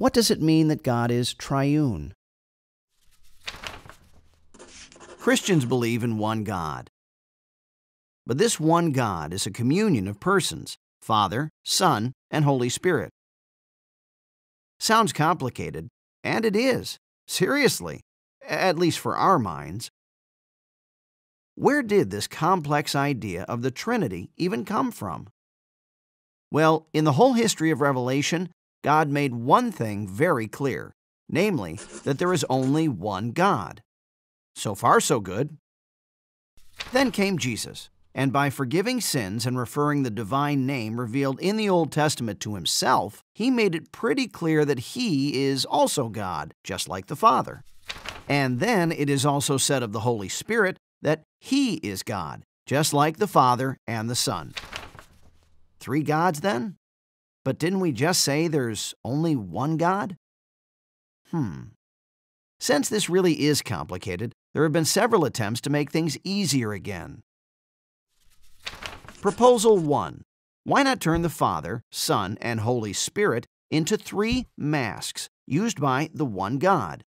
What does it mean that God is triune? Christians believe in one God. But this one God is a communion of persons, Father, Son, and Holy Spirit. Sounds complicated, and it is. Seriously, at least for our minds. Where did this complex idea of the Trinity even come from? Well, in the whole history of Revelation, God made one thing very clear, namely that there is only one God. So far, so good. Then came Jesus, and by forgiving sins and referring the divine name revealed in the Old Testament to himself, he made it pretty clear that he is also God, just like the Father. And then it is also said of the Holy Spirit that he is God, just like the Father and the Son. Three gods then? But didn't we just say there's only one God? Since this really is complicated, there have been several attempts to make things easier again. Proposal 1. Why not turn the Father, Son, and Holy Spirit into three masks used by the one God?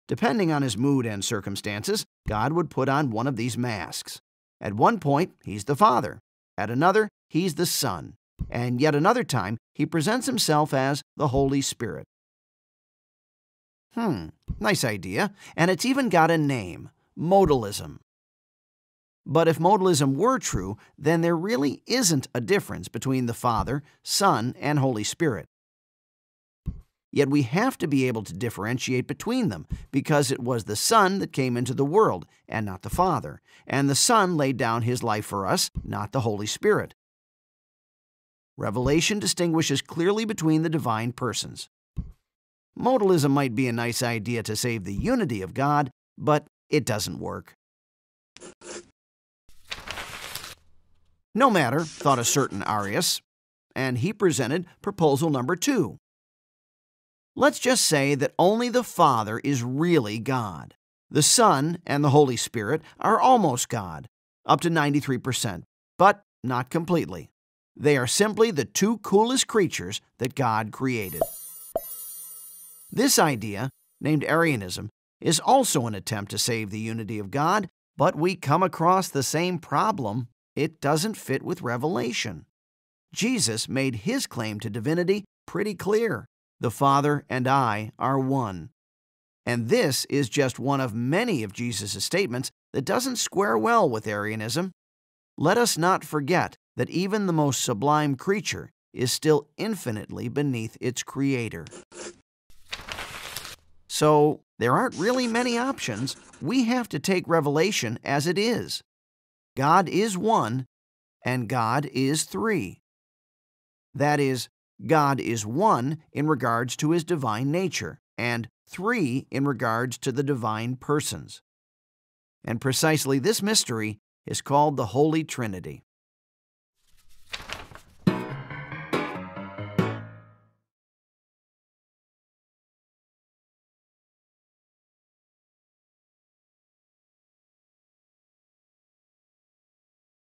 Depending on his mood and circumstances, God would put on one of these masks. At one point, he's the Father. At another, he's the Son. And yet another time, he presents himself as the Holy Spirit. Nice idea. And it's even got a name, Modalism. But if modalism were true, then there really isn't a difference between the Father, Son, and Holy Spirit. Yet we have to be able to differentiate between them, because it was the Son that came into the world, and not the Father, and the Son laid down his life for us, not the Holy Spirit. Revelation distinguishes clearly between the divine persons. Modalism might be a nice idea to save the unity of God, but it doesn't work. No matter, thought a certain Arius, and he presented proposal number 2. Let's just say that only the Father is really God. The Son and the Holy Spirit are almost God, up to 93%, but not completely. They are simply the two coolest creatures that God created. This idea, named Arianism, is also an attempt to save the unity of God, but we come across the same problem. It doesn't fit with Revelation. Jesus made his claim to divinity pretty clear. The Father and I are one. And this is just one of many of Jesus' statements that doesn't square well with Arianism. Let us not forget that even the most sublime creature is still infinitely beneath its Creator. So, there aren't really many options. We have to take Revelation as it is. God is one, and God is three. That is, God is one in regards to his divine nature, and three in regards to the divine persons. And precisely this mystery is called the Holy Trinity.